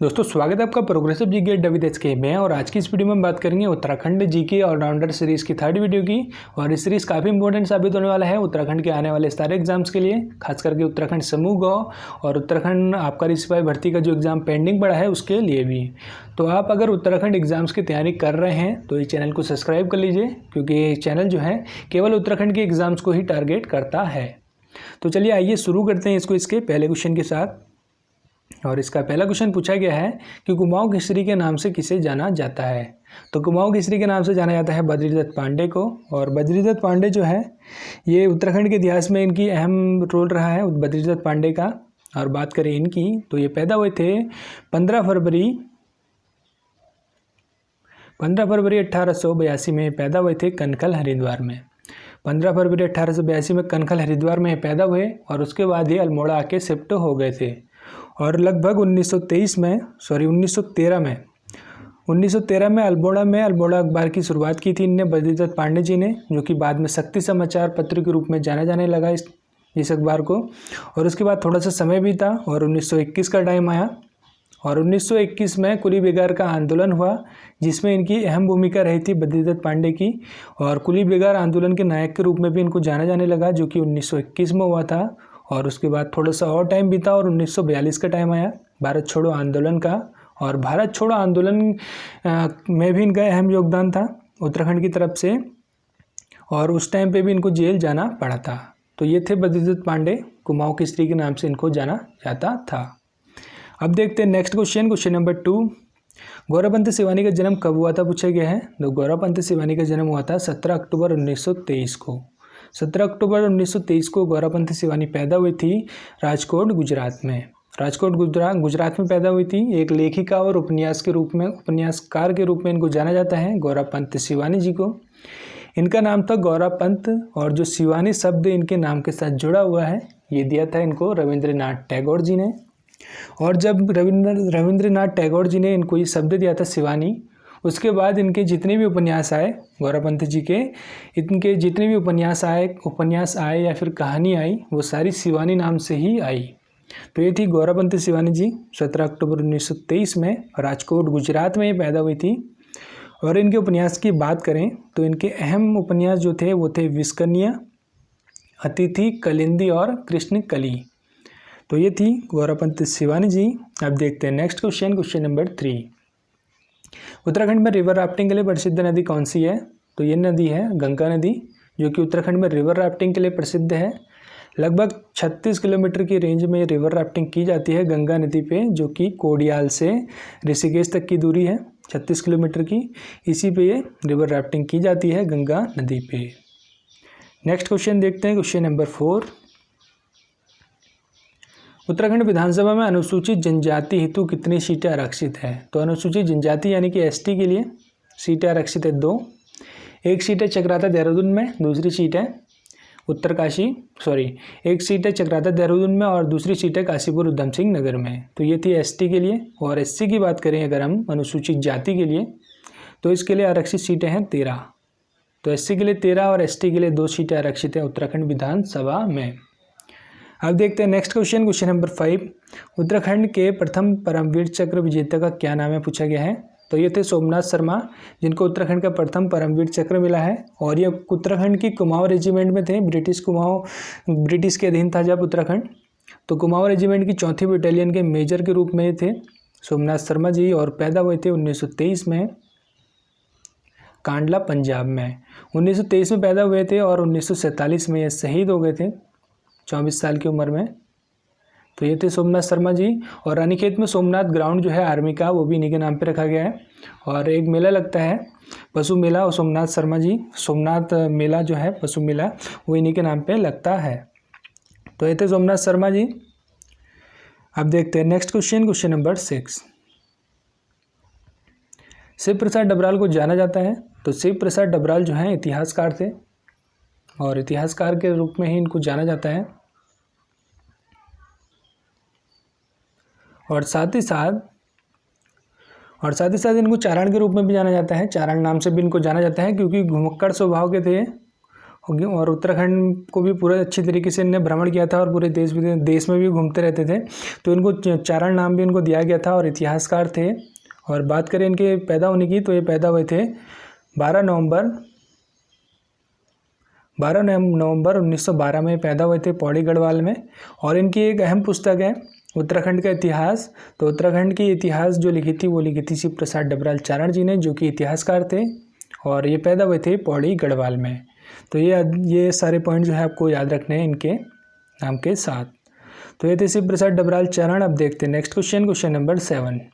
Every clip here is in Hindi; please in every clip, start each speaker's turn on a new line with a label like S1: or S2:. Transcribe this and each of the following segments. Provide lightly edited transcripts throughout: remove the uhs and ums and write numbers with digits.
S1: दोस्तों स्वागत है आपका प्रोग्रेसिव जीके विद एचके में। और आज की इस वीडियो में हम बात करेंगे उत्तराखंड जीके ऑलराउंडर सीरीज़ की थर्ड वीडियो की। और इस सीरीज़ काफ़ी इंपॉर्टेंट साबित होने वाला है उत्तराखंड के आने वाले सारे एग्जाम्स के लिए, खास करके उत्तराखंड समूह गौ और उत्तराखंड आबकारी सिपाही भर्ती का जो एग्ज़ाम पेंडिंग पड़ा है उसके लिए भी। तो आप अगर उत्तराखंड एग्जाम्स की तैयारी कर रहे हैं तो इस चैनल को सब्सक्राइब कर लीजिए, क्योंकि ये चैनल जो है केवल उत्तराखंड के एग्जाम्स को ही टारगेट करता है। तो चलिए आइए शुरू करते हैं इसके पहले क्वेश्चन के साथ। और इसका पहला क्वेश्चन पूछा गया है कि कुमाऊं केसरी के नाम से किसे जाना जाता है। तो कुमाऊं केसरी के नाम से जाना जाता है बद्रीदत्त पांडे को। और बद्रीदत्त पांडे जो है ये उत्तराखंड के इतिहास में इनकी अहम रोल रहा है बद्रीदत्त पांडे का। और बात करें इनकी तो ये पैदा हुए थे 15 फरवरी 1882 में पैदा हुए थे कनखल हरिद्वार में। 15 फरवरी 1882 में कनखल हरिद्वार में पैदा हुए और उसके बाद ये अल्मोड़ा आके शिफ्ट हो गए थे। और लगभग 1913 में अल्मोड़ा अखबार की शुरुआत की थी इनने बद्रीदत्त पांडे जी ने, जो कि बाद में शक्ति समाचार पत्र के रूप में जाना जाने लगा इस अखबार को। और उसके बाद थोड़ा सा समय भी था और 1921 का टाइम आया। और 1921 में कुली बेगार का आंदोलन हुआ, जिसमें इनकी अहम भूमिका रही थी बद्रीदत्त पांडे की। और कुली बेगार आंदोलन के नायक के रूप में भी इनको जाना जाने लगा, जो कि 1921 में हुआ था। और उसके बाद थोड़ा सा और टाइम बीता और 1942 का टाइम आया भारत छोड़ो आंदोलन का। और भारत छोड़ो आंदोलन में भी इनका अहम योगदान था उत्तराखंड की तरफ से, और उस टाइम पे भी इनको जेल जाना पड़ा था। तो ये थे बद्रीदत्त पांडे, कुमाऊं केसरी के नाम से इनको जाना जाता था। अब देखते हैं next question number 2। Gaura Pant Siwani का जन्म कब हुआ था पूछा गया है। तो गौरापंत सिवानी का जन्म हुआ था 17 अक्टूबर 1923 को। 17 अक्टूबर 1923 को गौरापंत सिवानी पैदा हुई थी राजकोट गुजरात में। गुजरात में पैदा हुई थी। एक लेखिका और उपन्यासकार के रूप में इनको जाना जाता है गौरापंत सिवानी जी को। इनका नाम था गौरापंत, और जो सिवानी शब्द इनके नाम के साथ जुड़ा हुआ है ये दिया था इनको रविंद्रनाथ टैगोर जी ने। और जब रविंद्रनाथ टैगोर जी ने इनको ये शब्द दिया था सिवानी, उसके बाद इनके जितने भी उपन्यास आए गौरापंत जी के, इनके जितने भी उपन्यास आए या फिर कहानी आई, वो सारी सिवानी नाम से ही आई। तो ये थी गौरापंत सिवानी जी। 17 अक्टूबर 1923 में राजकोट गुजरात में ये पैदा हुई थी। और इनके उपन्यास की बात करें तो इनके अहम उपन्यास जो थे वो थे विस्कन्या, अतिथि, कलिंदी और कृष्ण कली। तो ये थी गौरापंत सिवानी जी। अब देखते हैं नेक्स्ट क्वेश्चन नंबर 3। उत्तराखंड में रिवर राफ्टिंग के लिए प्रसिद्ध नदी कौन सी है। तो ये नदी है गंगा नदी, जो कि उत्तराखंड में रिवर राफ्टिंग के लिए प्रसिद्ध है। लगभग 36 किलोमीटर की रेंज में रिवर राफ्टिंग की जाती है गंगा नदी पे, जो कि कोडियाल से ऋषिकेश तक की दूरी है 36 किलोमीटर की। इसी पे ये रिवर राफ्टिंग की जाती है गंगा नदी पे। नेक्स्ट क्वेश्चन देखते हैं क्वेश्चन नंबर 4। उत्तराखंड विधानसभा में अनुसूचित जनजाति हेतु कितनी सीटें आरक्षित है। तो अनुसूचित जनजाति यानी कि एसटी के लिए सीटें आरक्षित है 2। एक सीट है चक्राता देहरादून में, दूसरी सीट है एक सीट है चक्राता देहरादून में और दूसरी सीट है काशीपुर उधम सिंह नगर में। तो ये थी एसटी के लिए। और एससी की बात करें अगर हम अनुसूचित जाति के लिए, तो इसके लिए आरक्षित सीटें हैं 13। तो एससी के लिए 13 और एसटी के लिए 2 सीटें आरक्षित हैं उत्तराखंड विधानसभा में। अब देखते हैं नेक्स्ट क्वेश्चन नंबर 5। उत्तराखंड के प्रथम परमवीर चक्र विजेता का क्या नाम है पूछा गया है। तो ये थे सोमनाथ शर्मा, जिनको उत्तराखंड का प्रथम परमवीर चक्र मिला है। और ये उत्तराखंड की कुमाऊं रेजिमेंट में थे। ब्रिटिश के अधीन था जब उत्तराखंड, तो कुमाऊं रेजिमेंट की 4वीं बटालियन के मेजर के रूप में थे सोमनाथ शर्मा जी। और पैदा हुए थे 1923 में कांडला पंजाब में। 1923 में पैदा हुए थे और 1947 में ये शहीद हो गए थे 24 साल की उम्र में। तो ये थे सोमनाथ शर्मा जी। और रानीखेत में सोमनाथ ग्राउंड जो है आर्मी का, वो भी इन्हीं के नाम पे रखा गया है। और एक मेला लगता है पशु मेला, और सोमनाथ मेला जो है पशु मेला, वो इन्हीं के नाम पे लगता है। तो ये थे सोमनाथ शर्मा जी। अब देखते हैं नेक्स्ट क्वेश्चन नंबर 6। शिव प्रसाद डबराल को जाना जाता है। तो शिव प्रसाद डबराल जो हैं इतिहासकार थे, और इतिहासकार के रूप में ही इनको जाना जाता है। और साथ ही साथ इनको चारण के रूप में भी जाना जाता है। चारण नाम से भी इनको जाना जाता है, क्योंकि घुमक्कड़ स्वभाव के थे और उत्तराखंड को भी पूरा अच्छी तरीके से इन्हें भ्रमण किया था और पूरे देश में भी घूमते रहते थे, तो इनको चारण नाम भी इनको दिया गया था और इतिहासकार थे। और बात करें इनके पैदा होने की, तो ये पैदा हुए थे 12 नवंबर 1912 में पैदा हुए थे पौड़ी गढ़वाल में। और इनकी एक अहम पुस्तक है उत्तराखंड का इतिहास। तो उत्तराखंड की इतिहास जो लिखी थी वो लिखी थी शिव प्रसाद डबराल चारण जी ने, जो कि इतिहासकार थे और ये पैदा हुए थे पौड़ी गढ़वाल में। तो ये सारे पॉइंट जो है आपको याद रखने हैं इनके नाम के साथ। तो ये थे शिव प्रसाद डबराल चारण। अब देखते हैं नेक्स्ट क्वेश्चन नंबर 7।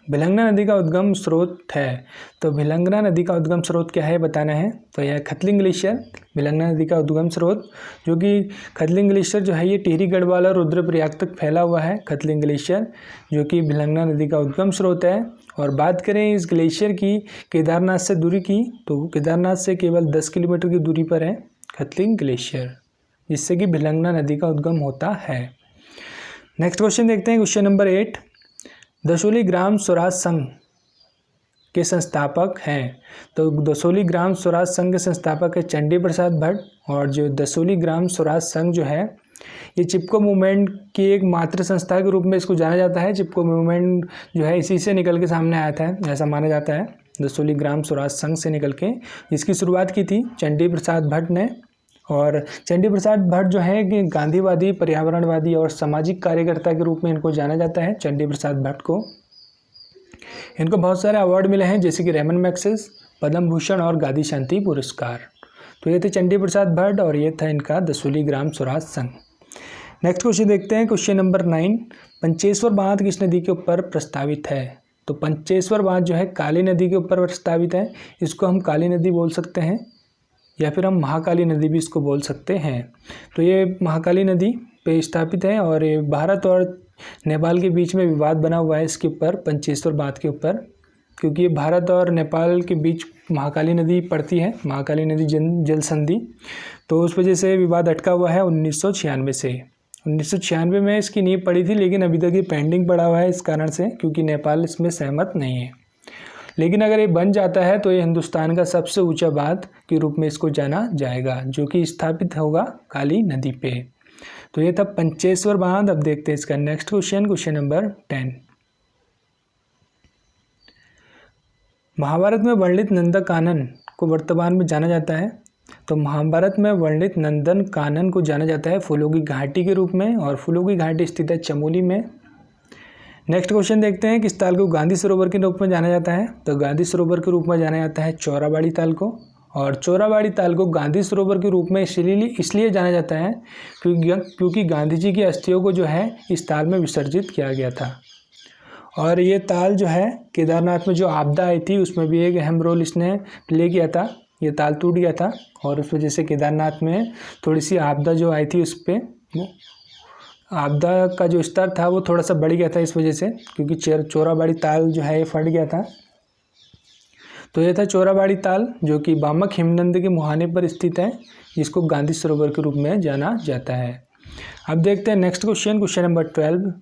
S1: भिलंगना नदी का उद्गम स्रोत है। तो भिलंगना नदी का उद्गम स्रोत क्या है बताना है। तो यह खतलिंग ग्लेशियर भिलंगना नदी का उद्गम स्रोत, जो कि खतलिंग ग्लेशियर जो है ये टिहरी गढ़वाल और रुद्रप्रयाग तक फैला हुआ है। खतलिंग ग्लेशियर जो कि भिलंगना नदी का उद्गम स्रोत है। और बात करें इस ग्लेशियर की केदारनाथ से दूरी की, तो केदारनाथ से केवल 10 किलोमीटर की दूरी पर है खतलिंग ग्लेशियर, जिससे कि भिलंगना नदी का उद्गम होता है। नेक्स्ट क्वेश्चन देखते हैं, क्वेश्चन नंबर 8। दसोली ग्राम स्वराज संघ के संस्थापक हैं। तो दसोली ग्राम स्वराज संघ के संस्थापक है चंडी प्रसाद भट्ट। और जो दसोली ग्राम स्वराज संघ जो है ये चिपको मूवमेंट की एक मातृ संस्था के रूप में इसको जाना जाता है। चिपको मूवमेंट जो है इसी से निकल के सामने आया था, ऐसा माना जाता है। दसोली ग्राम स्वराज संघ से निकल के जिसकी शुरुआत की थी चंडी प्रसाद भट्ट ने। और चंडी प्रसाद भट्ट जो है कि गांधीवादी, पर्यावरणवादी और सामाजिक कार्यकर्ता के रूप में इनको जाना जाता है चंडी प्रसाद भट्ट को। इनको बहुत सारे अवार्ड मिले हैं, जैसे कि रेमन मैग्सेस, पद्म भूषण और गांधी शांति पुरस्कार। तो ये थे चंडी प्रसाद भट्ट और ये था इनका दसोली ग्राम स्वराज संघ। नेक्स्ट क्वेश्चन देखते हैं, क्वेश्चन नंबर 9। पंचेश्वर बांध किस नदी के ऊपर प्रस्तावित है। तो पंचेश्वर बांध जो है काली नदी के ऊपर प्रस्तावित है। इसको हम काली नदी बोल सकते हैं या फिर हम महाकाली नदी भी इसको बोल सकते हैं। तो ये महाकाली नदी पे स्थापित है और ये भारत और नेपाल के बीच में विवाद बना हुआ है इसके ऊपर, पंचेश्वर बांध के ऊपर, क्योंकि ये भारत और नेपाल के बीच महाकाली नदी पड़ती है, महाकाली नदी जल संधि। तो उस वजह से विवाद अटका हुआ है 1996 से। 1996 में इसकी नींव पड़ी थी, लेकिन अभी तक ये पेंडिंग पड़ा हुआ है इस कारण से, क्योंकि नेपाल इसमें सहमत नहीं है। लेकिन अगर ये बन जाता है तो ये हिंदुस्तान का सबसे ऊंचा बांध के रूप में इसको जाना जाएगा, जो कि स्थापित होगा काली नदी पे। तो ये था पंचेश्वर बांध। अब देखते हैं इसका नेक्स्ट क्वेश्चन नंबर 10। महाभारत में वर्णित नंदनकानन को वर्तमान में जाना जाता है। तो महाभारत में वर्णित नंदनकानन को जाना जाता है फूलों की घाटी के रूप में, और फूलों की घाटी स्थित है चमोली में। नेक्स्ट क्वेश्चन देखते हैं, किस ताल को गांधी सरोवर के रूप में जाना जाता है। तो गांधी सरोवर के रूप में जाना जाता है चौराबाड़ी ताल को। और चौराबाड़ी ताल को गांधी सरोवर के रूप में इसलिए जाना जाता है क्योंकि गांधी जी की अस्थियों को जो है इस ताल में विसर्जित किया गया था। और ये ताल जो है केदारनाथ में जो आपदा आई थी उसमें भी एक अहम रोल इसने प्ले किया था। ये ताल टूट गया था और उस वजह से केदारनाथ में थोड़ी सी आपदा जो आई थी, उस पर आपदा का जो स्तर था वो थोड़ा सा बढ़ गया था इस वजह से, क्योंकि चौराबाड़ी ताल जो है ये फट गया था। तो ये था चौराबाड़ी ताल, जो कि बामक हिमनद के मुहाने पर स्थित है, जिसको गांधी सरोवर के रूप में जाना जाता है। अब देखते हैं नेक्स्ट क्वेश्चन नंबर 12।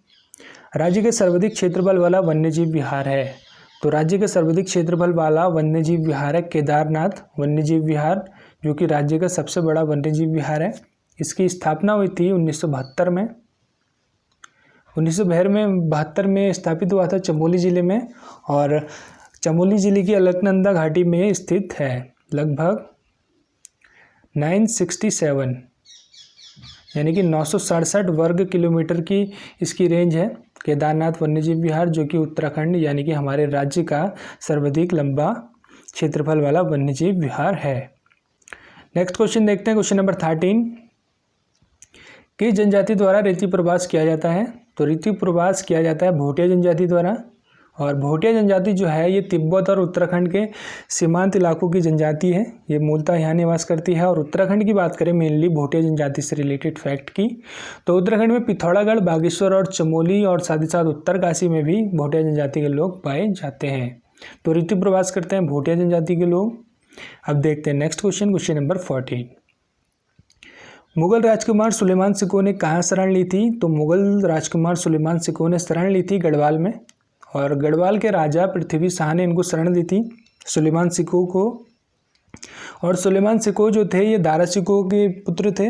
S1: राज्य के सर्वाधिक क्षेत्रफल वाला वन्यजीव विहार है। तो राज्य के सर्वाधिक क्षेत्रफल वाला वन्यजीव विहार है केदारनाथ वन्यजीव विहार, जो कि राज्य का सबसे बड़ा वन्यजीव विहार है। इसकी स्थापना हुई थी 1972 में। 1972 में स्थापित हुआ था चमोली ज़िले में, और चमोली ज़िले की अलकनंदा घाटी में स्थित है। लगभग 967 यानी कि 967 वर्ग किलोमीटर की इसकी रेंज है केदारनाथ वन्यजीव विहार, जो कि उत्तराखंड यानी कि हमारे राज्य का सर्वाधिक लंबा क्षेत्रफल वाला वन्यजीव विहार है। नेक्स्ट क्वेश्चन देखते हैं, क्वेश्चन नंबर 13। किस जनजाति द्वारा रीति प्रवास किया जाता है। तो रीति प्रवास किया जाता है भोटिया जनजाति द्वारा। और भोटिया जनजाति जो है ये तिब्बत और उत्तराखंड के सीमांत इलाकों की जनजाति है। ये मूलतः यहाँ निवास करती है। और उत्तराखंड की बात करें मेनली भोटिया जनजाति से रिलेटेड फैक्ट की, तो उत्तराखंड में पिथौरागढ़, बागेश्वर और चमोली और साथ ही साथ उत्तरकाशी में भी भोटिया जनजाति के लोग पाए जाते हैं। तो ऋतु प्रवास करते हैं भोटिया जनजाति के लोग। अब देखते हैं नेक्स्ट क्वेश्चन नंबर 14। मुगल राजकुमार सुलेमान सिकोह ने कहाँ शरण ली थी। तो मुगल राजकुमार सुलेमान सिकोह ने शरण ली थी गढ़वाल में, और गढ़वाल के राजा पृथ्वी शाह ने इनको शरण दी थी सुलेमान सिकोह को। और सुलेमान सिकोह जो थे ये दारा सिकोह के पुत्र थे।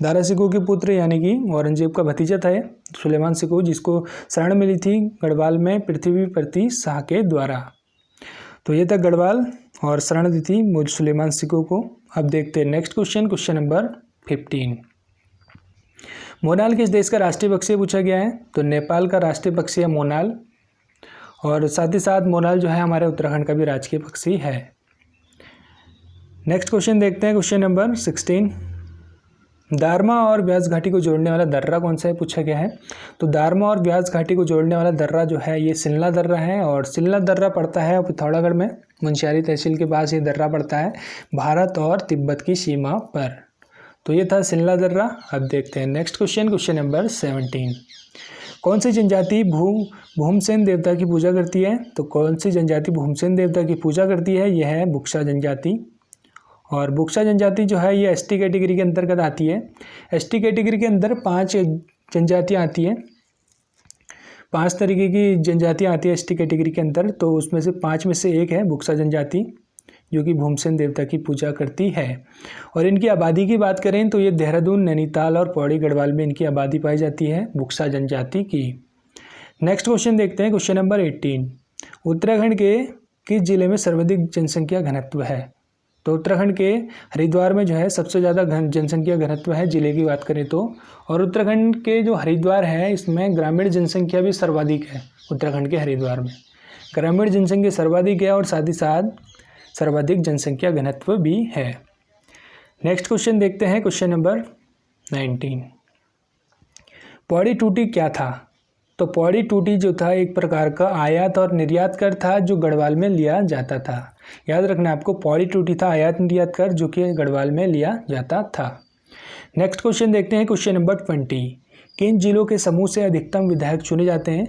S1: दारा सिकोह के पुत्र यानी कि औरंगजेब का भतीजा था सुलेमान सिकोह, जिसको शरण मिली थी गढ़वाल में पृथ्वीपति शाह के द्वारा। तो ये था गढ़वाल और शरण दी थी सुलेमान सिकोह को। अब देखते हैं नेक्स्ट क्वेश्चन, क्वेश्चन नंबर 15। मोनाल किस देश का राष्ट्रीय पक्षी पूछा गया है? तो नेपाल का राष्ट्रीय पक्षी है मोनाल, और साथ ही साथ मोनाल जो है हमारे उत्तराखंड का भी राजकीय पक्षी है। नेक्स्ट क्वेश्चन देखते हैं, क्वेश्चन नंबर 16। दारमा और व्यास घाटी को जोड़ने वाला दर्रा कौन सा है पूछा गया है? तो दारमा और व्यास घाटी को जोड़ने वाला दर्रा जो है ये सिल्ला दर्रा है, और सिल्ला दर्रा पड़ता है पिथौरागढ़ में, मुंशियारी तहसील के पास ये दर्रा पड़ता है भारत और तिब्बत की सीमा पर। तो ये था सिल्ला दर्रा। अब देखते हैं नेक्स्ट क्वेश्चन, क्वेश्चन नंबर 17। कौन सी जनजाति भूमसेन देवता की पूजा करती है? तो कौन सी जनजाति भूमसेन देवता की पूजा करती है? यह है बुक्सा जनजाति। और बुक्सा जनजाति जो है ये एसटी कैटेगरी के अंतर्गत आती है। एसटी कैटेगरी के अंदर 5 जनजातियाँ आती हैं, 5 तरीके की जनजातियाँ आती है एसटी कैटेगरी के अंदर। तो उसमें से 5 में से एक है बुक्सा जनजाति, जो कि भूमसेन देवता की पूजा करती है। और इनकी आबादी की बात करें तो ये देहरादून, नैनीताल और पौड़ी गढ़वाल में इनकी आबादी पाई जाती है बुक्सा जनजाति की। नेक्स्ट क्वेश्चन देखते हैं, क्वेश्चन नंबर 18। उत्तराखंड के किस जिले में सर्वाधिक जनसंख्या घनत्व है? तो उत्तराखंड के हरिद्वार में जो है सबसे ज़्यादा जनसंख्या घनत्व है जिले की बात करें तो। और उत्तराखंड के जो हरिद्वार है इसमें ग्रामीण जनसंख्या भी सर्वाधिक है। उत्तराखंड के हरिद्वार में ग्रामीण जनसंख्या सर्वाधिक है और साथ ही साथ सर्वाधिक जनसंख्या घनत्व भी है। नेक्स्ट क्वेश्चन देखते हैं, क्वेश्चन नंबर 19। पौड़ी टूटी क्या था? तो पौड़ी टूटी जो था एक प्रकार का आयात और निर्यात कर था जो गढ़वाल में लिया जाता था। याद रखना आपको, पौड़ी टूटी था आयात निर्यात कर जो कि गढ़वाल में लिया जाता था। नेक्स्ट क्वेश्चन देखते हैं, क्वेश्चन नंबर 20। किन जिलों के समूह से अधिकतम विधायक चुने जाते हैं?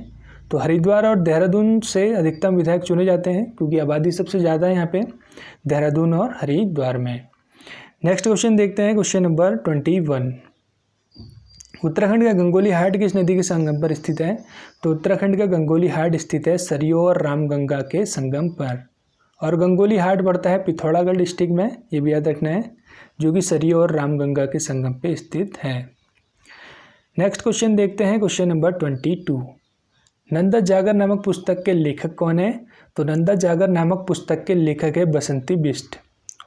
S1: तो हरिद्वार और देहरादून से अधिकतम विधायक चुने जाते हैं क्योंकि आबादी सबसे ज़्यादा है यहाँ पे देहरादून और हरिद्वार में। नेक्स्ट क्वेश्चन देखते हैं, क्वेश्चन नंबर 21। उत्तराखंड का गंगोली हाट किस नदी के संगम पर स्थित है? तो उत्तराखंड का गंगोली हाट स्थित है सरयू और रामगंगा के संगम पर। और गंगोली हाट पड़ता है पिथौरागढ़ डिस्ट्रिक्ट में, ये भी याद रखना है, जो कि सरयू और रामगंगा के संगम पे स्थित है। नेक्स्ट क्वेश्चन देखते हैं, क्वेश्चन नंबर 22। नंदा जागर नामक पुस्तक के लेखक कौन है? तो नंदा जागर नामक पुस्तक के लेखक है बसंती बिष्ट।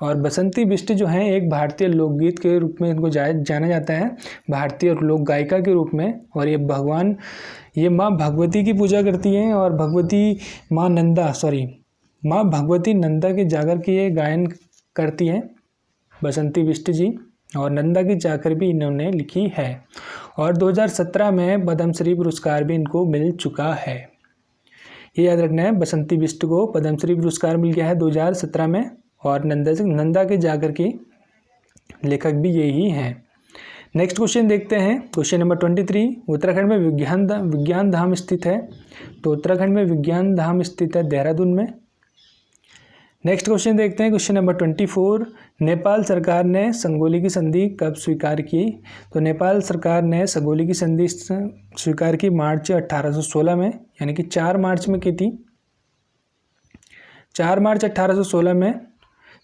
S1: और बसंती बिष्ट जो हैं एक भारतीय लोकगीत के रूप में इनको जाना जाता है, भारतीय लोक गायिका के रूप में। और ये माँ भगवती की पूजा करती हैं और माँ भगवती नंदा के जागर की ये गायन करती हैं बसंती बिष्ट जी, और नंदा की जाकर भी इन्होंने लिखी है। और 2017 में पद्मश्री पुरस्कार भी इनको मिल चुका है। ये याद रखना है, बसंती बिष्ट को पद्मश्री पुरस्कार मिल गया है 2017 में, और नंदा के जागर की लेखक भी यही हैं। नेक्स्ट क्वेश्चन देखते हैं, क्वेश्चन नंबर 23। उत्तराखंड में विज्ञान धाम स्थित है? तो उत्तराखंड में विज्ञान धाम स्थित है देहरादून में। नेक्स्ट क्वेश्चन देखते हैं, क्वेश्चन नंबर 24। नेपाल सरकार ने संगोली की संधि कब स्वीकार की? तो नेपाल सरकार ने संगोली की संधि स्वीकार की मार्च 1816 में, यानी कि 4 मार्च में की थी। 4 मार्च 1816 में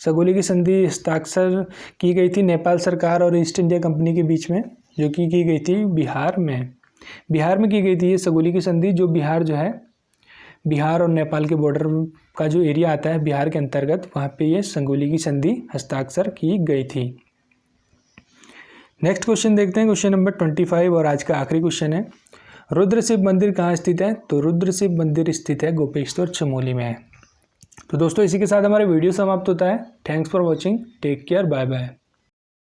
S1: संगोली की संधि हस्ताक्षर की गई थी नेपाल सरकार और ईस्ट इंडिया कंपनी के बीच में, जो कि की गई थी बिहार में की गई थी ये संगोली की संधि, जो बिहार जो है बिहार और नेपाल के बॉर्डर का जो एरिया आता है बिहार के अंतर्गत, वहाँ पे ये संगोली की संधि हस्ताक्षर की गई थी। नेक्स्ट क्वेश्चन देखते हैं, क्वेश्चन नंबर 25 और आज का आखिरी क्वेश्चन है। रुद्र शिव मंदिर कहाँ स्थित है? तो रुद्र शिव मंदिर स्थित है गोपेश्वर चमोली में। तो दोस्तों इसी के साथ हमारा वीडियो समाप्त होता है। Thanks for watching, take care, bye bye.